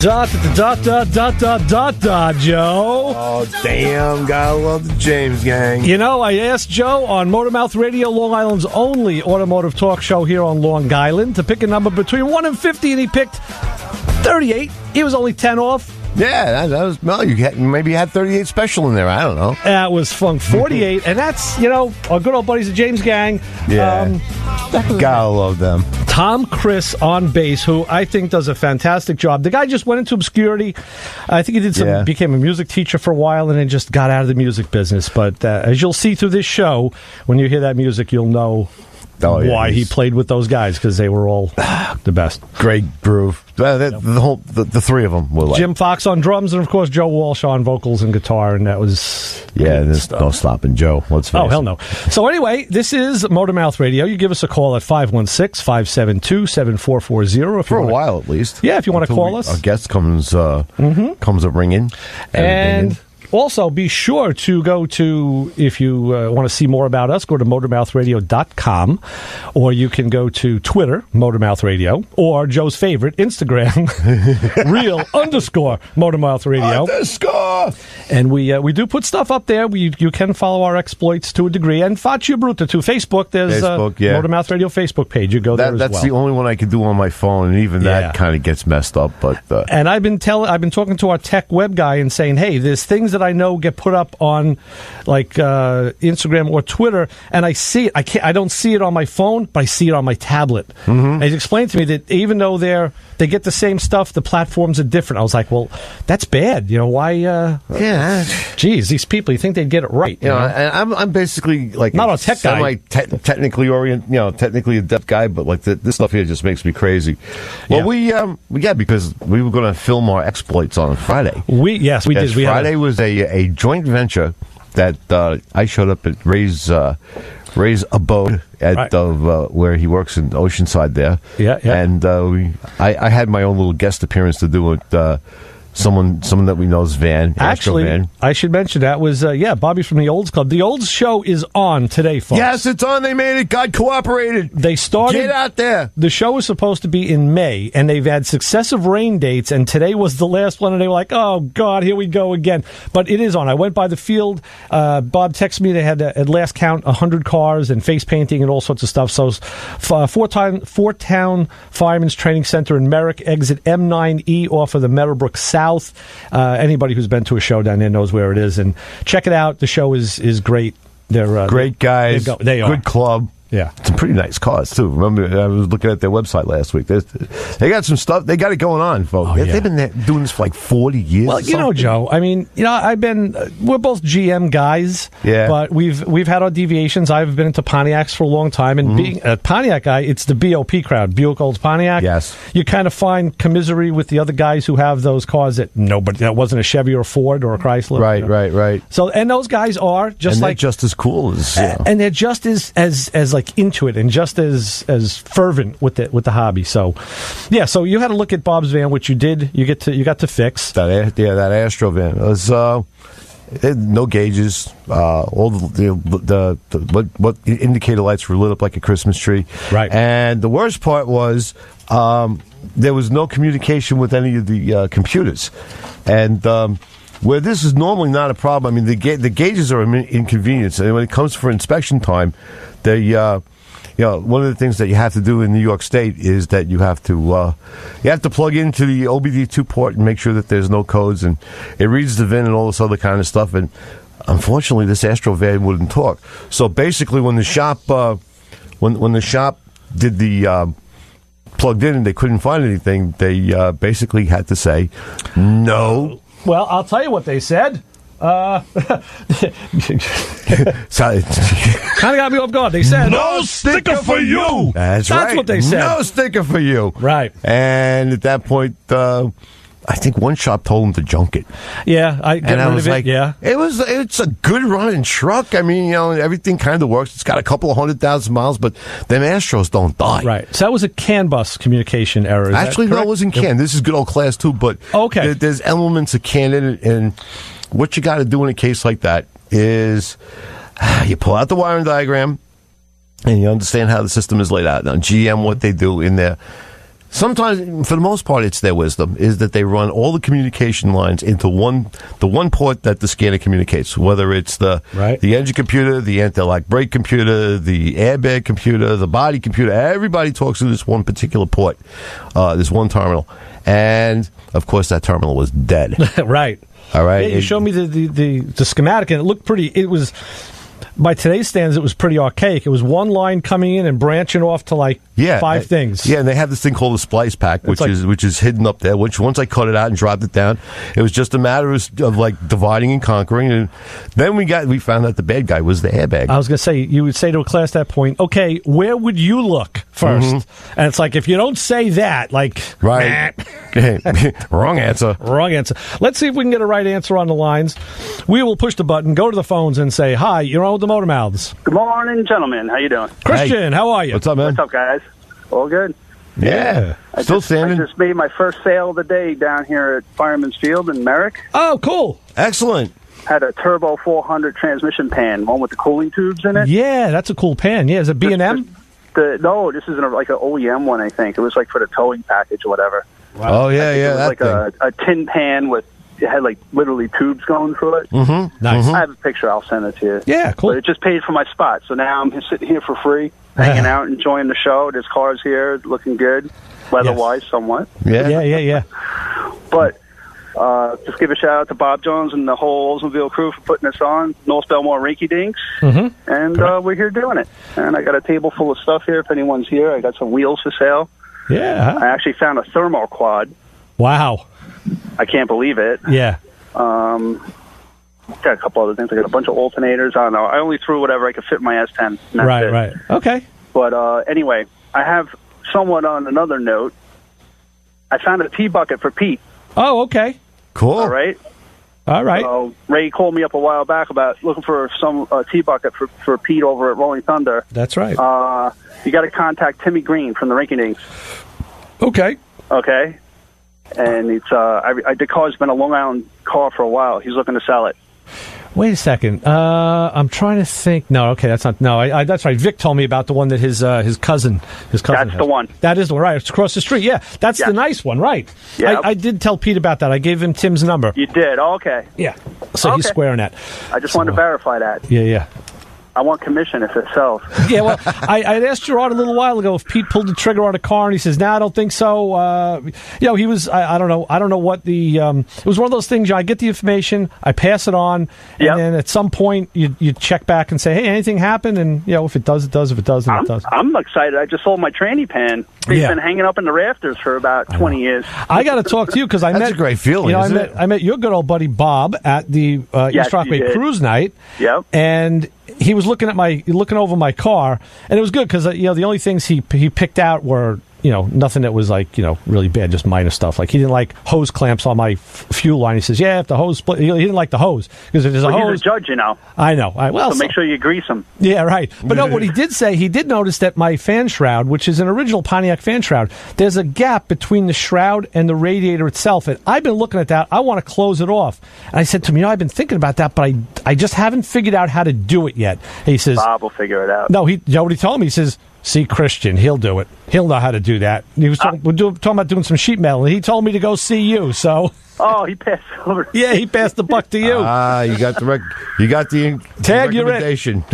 Joe. Oh, damn. Gotta love the James gang. You know, I asked Joe on Motormouth Radio, Long Island's only automotive talk show here on Long Island, to pick a number between 1 and 50, and he picked 38. He was only 10 off. Yeah, that was, well, maybe you had 38 special in there. I don't know. That was fun. 48, and that's, you know, our good old buddies, the James gang. Yeah. Gotta love them. Tom Chris on bass, who I think does a fantastic job. The guy just went into obscurity. I think he did became a music teacher for a while, and then just got out of the music business. But as you'll see through this show, when you hear that music, you'll know why he played with those guys, because they were all the best. Great groove. The three of them were like Jim Fox on drums, and of course Joe Walsh on vocals and guitar, and that was there's no stopping Joe. Let's face it. Hell no. So anyway, this is Motormouth Radio. You give us a call at 516-572-7440 for a while at least. Yeah, if you want to call us. Our guest comes up ringing, and also, be sure to go to, if you want to see more about us, go to motormouthradio.com, or you can go to Twitter, Motormouth Radio, or Joe's favorite, Instagram, real_Motormouth Radio. And we do put stuff up there. You can follow our exploits to a degree. And Faccia Bruta, to Facebook. There's Motormouth Radio Facebook page. You go there as well. That's the only one I can do on my phone, and even that kind of gets messed up. But and I've been talking to our tech web guy and saying, hey, there's things that I know get put up on like Instagram or Twitter, and I see it. I don't see it on my phone, but I see it on my tablet. And he's explained to me that even though they get the same stuff, the platforms are different. I was like, well, that's bad. You know why? Geez, these people, you think they'd get it right? You know, and I'm basically like not a tech guy, technically oriented, technically adept guy, but like this stuff here just makes me crazy. Well, because we were going to film our exploits on Friday. We did. Friday was a joint venture that I showed up at Ray's abode at where he works in Oceanside there. And I had my own little guest appearance to do with someone that we know's van. Actually, van. I should mention that was Bobby from the Olds Club. The Olds show is on today, folks. Yes, it's on. They made it. God cooperated. They started. Get out there. The show was supposed to be in May, and they've had successive rain dates, and today was the last one, and they were like, oh, God, here we go again. But it is on. I went by the field. Bob texted me. They had, at last count, 100 cars and face painting and all sorts of stuff. So, Fort Town Fireman's Training Center in Merrick, exit M9E off of the Meadowbrook South. Anybody who's been to a show down there knows where it is, and check it out. The show is great. They're great guys. They are good club. Yeah, some pretty nice cars too. Remember, I was looking at their website last week. They got some stuff. They got it going on, folks. They've been doing this for like 40 years. Well, you know, Joe. I mean, I've been. We're both GM guys. Yeah. But we've had our deviations. I've been into Pontiacs for a long time, and being a Pontiac guy, it's the BOP crowd, Buick Olds Pontiac. Yes. You kind of find commisery with the other guys who have those cars that wasn't a Chevy or a Ford or a Chrysler. Right. So, and those guys are just they're just as cool as, and they're just as like into it, and just as fervent with the hobby. So, yeah. So you had to look at Bob's van, which you did. You got to fix that Astro van. It was no gauges. All the what indicator lights were lit up like a Christmas tree. Right. And the worst part was there was no communication with any of the computers, and where this is normally not a problem. I mean, the gauges are an inconvenience, and when it comes for inspection time, one of the things that you have to do in New York State is that you have to plug into the OBD2 port and make sure that there's no codes, and it reads the VIN and all this other kind of stuff. And unfortunately, this Astro van wouldn't talk. So basically, when the shop when the shop did the plugged in and they couldn't find anything, they basically had to say no. Well, I'll tell you what they said. Kind of got me off guard. They said, no sticker for you. That's right. What they said. No sticker for you. Right. And at that point, I think one shop told him to junk it. Yeah, I was like, it's a good running truck. I mean, everything kind of works. It's got a couple of 100,000 miles, but them Astros don't die. Right. So that was a CAN bus communication error. Actually, no, it wasn't CAN. This is good old Class 2, but there's elements of CAN in it, and what you got to do in a case like that is you pull out the wiring diagram and you understand how the system is laid out. Now, GM, what they do in their Sometimes, for the most part, it's their wisdom, is that they run all the communication lines into the one port that the scanner communicates, whether it's the engine computer, the anti-lock brake computer, the airbag computer, the body computer. Everybody talks to this one particular port, this one terminal. And, of course, that terminal was dead. Right. All right. Yeah, you showed me the schematic, and it looked pretty. It was, by today's standards, it was pretty archaic. It was one line coming in and branching off to like five things. Yeah, and they have this thing called a splice pack, which is hidden up there. Which once I cut it out and dropped it down, it was just a matter of like dividing and conquering. And then we found out the bad guy was the airbag. I was going to say, you would say to a class at that point, okay, where would you look first? Mm-hmm. And it's like, if you don't say that, like, right, wrong answer. Wrong answer. Let's see if we can get a right answer on the lines. We will push the button, go to the phones, and say, hi, you're on with the Motor Mouths. Good morning, gentlemen. How you doing? Christian, how are you? What's up, man? What's up, guys? All good? Yeah. Still standing? I just made my first sale of the day down here at Fireman's Field in Merrick. Oh, cool. Excellent. Had a Turbo 400 transmission pan, one with the cooling tubes in it. Yeah, that's a cool pan. Yeah, is it B&M? No, this is like an OEM one, I think. It was like for the towing package or whatever. Wow. Oh, yeah. It was like a tin pan with, it had like literally tubes going through it. Mm-hmm. Nice. I have a picture. I'll send it to you. Yeah, cool. But it just paid for my spot. So now I'm just sitting here for free, hanging out, enjoying the show. This car's here, looking good, weather-wise, somewhat. Yeah. But just give a shout out to Bob Jones and the whole Oldsmobile crew for putting this on. North Belmore Rinky Dinks. Mm-hmm. And we're here doing it. And I got a table full of stuff here if anyone's here. I got some wheels for sale. Yeah. I actually found a thermal quad. Wow. I can't believe it. Yeah. Got a couple other things. I got a bunch of alternators. I don't know. I only threw whatever I could fit in my S10. Right. Okay. But anyway, I have somewhat on another note. I found a T-bucket for Pete. Oh, okay. Cool. All right. So Ray called me up a while back about looking for some T-bucket for Pete over at Rolling Thunder. That's right. You got to contact Timmy Green from the Rinky Dinks. Okay. And it's the car's been a Long Island car for a while. He's looking to sell it. Wait a second. I'm trying to think. No, okay, that's not. No, that's right. Vic told me about the one that his cousin. That's has. The one. That is the one. Right. It's across the street. Yeah, that's the nice one. Right. Yeah. I did tell Pete about that. I gave him Tim's number. You did. Okay. Yeah. So he's squaring that. I just wanted to verify that. Yeah. I want commission if it sells. Yeah, well, I had asked Gerard a little while ago if Pete pulled the trigger on a car, and he says, "No, I don't think so." He was. I don't know. I don't know what the. It was one of those things. I get the information, I pass it on, and then at some point you check back and say, "Hey, anything happened?" And if it does, it does. If it doesn't, it does. I'm excited. I just sold my tranny pan. It's been hanging up in the rafters for about 20 years. I got to talk to you because that's a great feeling. I met your good old buddy Bob at the East Rockaway Cruise Night. Yep. And he was looking over my car, and it was good because the only things he picked out were nothing that was like really bad, just minor stuff. Like he didn't like hose clamps on my fuel line. He says, if the hose split, he didn't like the hose because if there's a hose. He's a judge, I know. So make sure you grease them. Yeah, right. But no, what he did say, he did notice that my fan shroud, which is an original Pontiac fan shroud, there's a gap between the shroud and the radiator itself. And I've been looking at that. I want to close it off. And I said to him, I've been thinking about that, but I just haven't figured out how to do it yet. And he says, Bob will figure it out. No, what he told me, he says, see Christian, he'll do it. He'll know how to do that. He was talking about doing some sheet metal, and he told me to go see you. So, he passed over. Yeah, he passed the buck to you. You got the tag. Recommendation.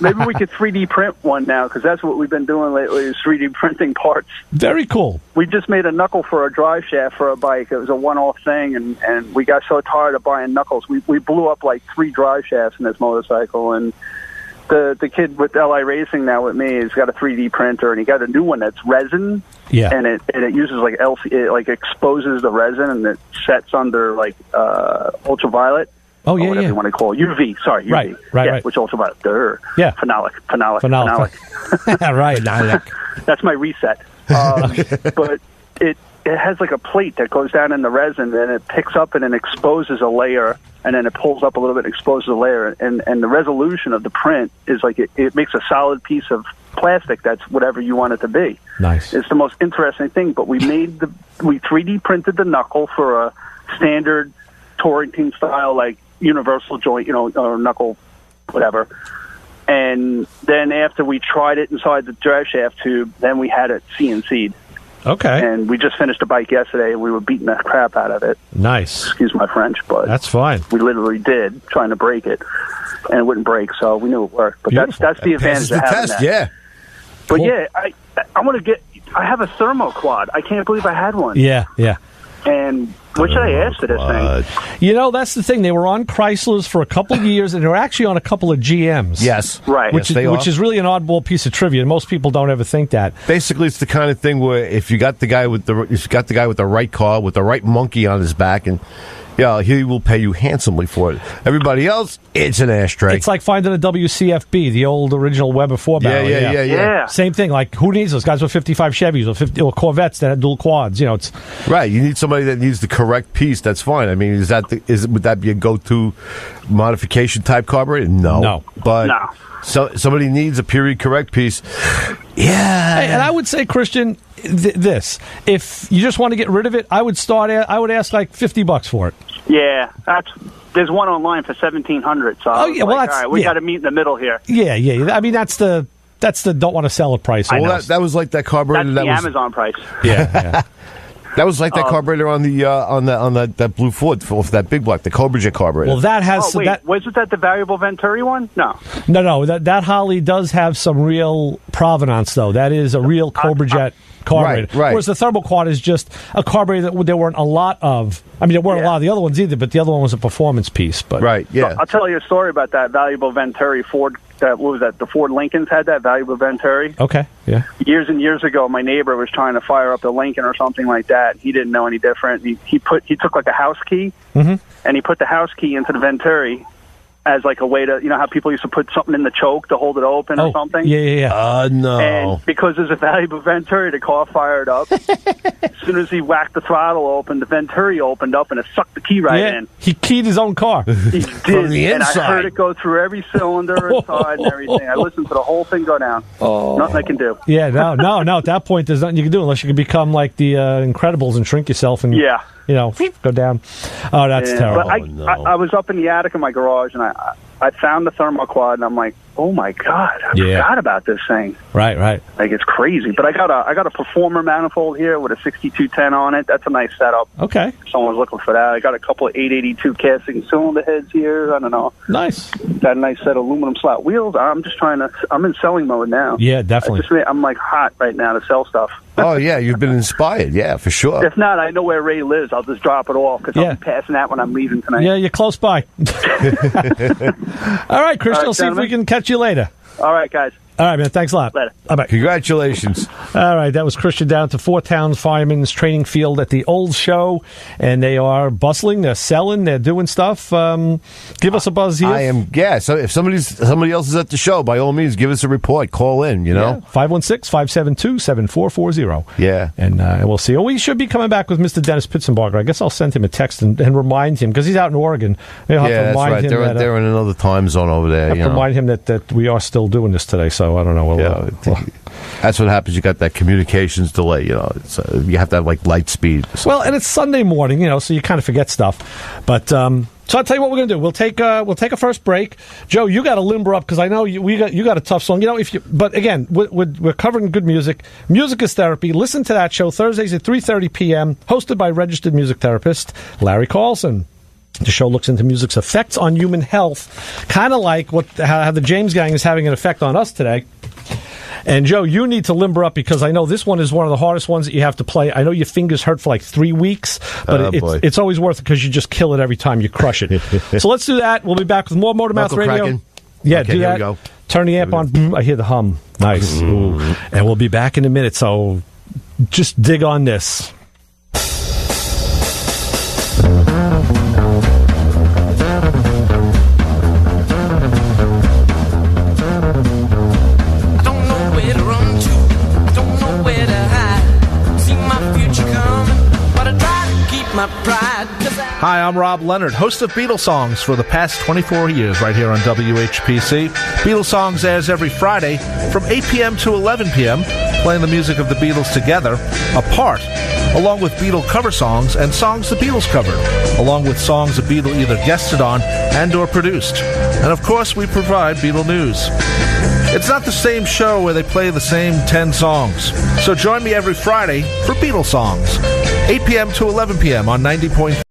Maybe we could 3D print one now because that's what we've been doing lately is 3D printing parts. Very cool. We just made a knuckle for a drive shaft for a bike. It was a one-off thing, and we got so tired of buying knuckles. We blew up like 3 drive shafts in this motorcycle, and the kid with LI Racing now with me has got a 3D printer, and he got a new one that's resin. Yeah. And it uses like it like exposes the resin, and it sets under like ultraviolet. Oh yeah, whatever you want to call it. UV. Sorry, UV. Right. Which ultraviolet? Yeah. Phenolic. Right. That's my reset. But it has like a plate that goes down in the resin, and it picks up and it exposes a layer, and then it pulls up a little bit and exposes a layer, and the resolution of the print is like it makes a solid piece of plastic that's whatever you want it to be. Nice. It's the most interesting thing. But we 3D printed the knuckle for a standard touring team style, like universal joint, or knuckle, whatever. And then after we tried it inside the drive shaft tube, then we had it CNC'd. Okay. And we just finished a bike yesterday, and we were beating the crap out of it. Nice. Excuse my French, but that's fine. We literally did, trying to break it, and it wouldn't break, so we knew it worked. But that's the advantage of having that. Yeah. But yeah, I want to get. I have a thermo quad. I can't believe I had one. Yeah. And what should I ask for this thing? That's the thing. They were on Chryslers for a couple of years, and they were actually on a couple of GMs. Yes. Right. Which is really an oddball piece of trivia. Most people don't ever think that. Basically, it's the kind of thing where if you got the guy with the right car with the right monkey on his back, and he will pay you handsomely for it. Everybody else, it's an ashtray. It's like finding a WCFB, the old original Weber 4-barrel. Yeah. Same thing. Like, who needs those guys with 55 Chevys or Corvettes that had dual quads? It's right. You need somebody that needs the correct piece. That's fine. I mean, would that be a go-to modification type carburetor? No. But no. So somebody needs a period correct piece. Yeah. And I would say, Christian, this: if you just want to get rid of it, I would ask like $50 for it. Yeah, there's one online for $1,700. So all right, we got to meet in the middle here. Yeah. I mean, that's the don't want to sell it price. Well, that was like that carburetor. That's the Amazon price. Yeah. That was like that carburetor on that blue Ford for that big block, the Cobra Jet carburetor. Well, that has. Wasn't that the variable Venturi one? No. That Holly does have some real provenance, though. That is a real Cobra Jet carburetor. Right. Whereas the Thermoquad is just a carburetor that there weren't a lot of. I mean, there weren't a lot of the other ones either, but the other one was a performance piece. But right, yeah. So I'll tell you a story about that valuable Venturi Ford. What was that? The Ford Lincolns had that valuable Venturi. Okay, yeah. Years and years ago, my neighbor was trying to fire up the Lincoln or something like that. He didn't know any different. He took like a house key, and he put the house key into the Venturi as like a way to, how people used to put something in the choke to hold it open or something? Yeah. No. And because there's a valuable Venturi, the car fired up. As soon as he whacked the throttle open, the Venturi opened up and it sucked the key in. He keyed his own car. He did. From the and inside. I heard it go through every cylinder inside and everything. I listened to the whole thing go down. Nothing I can do. Yeah, no. At that point, there's nothing you can do unless you can become like the Incredibles and shrink yourself and go down. Oh, that's terrible. But I was up in the attic of my garage and I found the Thermoquad and I'm like, oh my God, I forgot about this thing. Right. Like, it's crazy. But I got a Performer manifold here with a 6210 on it. That's a nice setup. Okay. Someone's looking for that. I got a couple of 882 casting cylinder heads here. I don't know. Nice. Got a nice set of aluminum slot wheels. I'm in selling mode now. Yeah, definitely. I'm like hot right now to sell stuff. Oh, yeah, you've been inspired. Yeah, for sure. If not, I know where Ray lives. I'll just drop it off because I'll be passing that when I'm leaving tonight. Yeah, you're close by. All right, Christian, we'll see if we can catch you later. All right, guys. All right, man. Thanks a lot. Later. Bye-bye. Congratulations. All right, that was Christian down to Four Towns Firemen's Training Field at the old show, and they are bustling, they're selling, they're doing stuff. Give us a buzz here. So if somebody else is at the show, by all means, give us a report. Call in, 516-572-7440. Yeah. And we'll see. We should be coming back with Mr. Dennis Pittsenbarger. I guess I'll send him a text and remind him, because he's out in Oregon. That's right. They're in another time zone over there. I have to remind him that we are still doing this today, so I don't know. That's what happens. You got that communications delay. You have to have like light speed. Well, and it's Sunday morning, so you kind of forget stuff. But so I'll tell you what we're going to do. We'll take a first break. Joe, you got to limber up because I know you got a tough song. But again, we're covering good music. Music is therapy. Listen to that show Thursdays at 3:30 p.m. Hosted by registered music therapist Larry Carlson. The show looks into music's effects on human health, kind of like how the James Gang is having an effect on us today. And, Joe, you need to limber up because I know this one is one of the hardest ones that you have to play. I know your fingers hurt for like 3 weeks, but it's always worth it because you just kill it every time you crush it. So let's do that. We'll be back with more Motormouth Radio. Cracking. Yeah, okay, do that. Here we go. Turn the amp on. I hear the hum. Nice. Ooh. And we'll be back in a minute, so just dig on this. Hi, I'm Rob Leonard, host of Beatles Songs for the past 24 years right here on WHPC. Beatles Songs airs every Friday from 8 p.m. to 11 p.m., playing the music of the Beatles together, apart, along with Beatle cover songs and songs the Beatles covered, along with songs the Beatles either guested on and or produced. And of course, we provide Beatle news. It's not the same show where they play the same 10 songs. So join me every Friday for Beatles songs, 8 p.m. to 11 p.m. on 90.3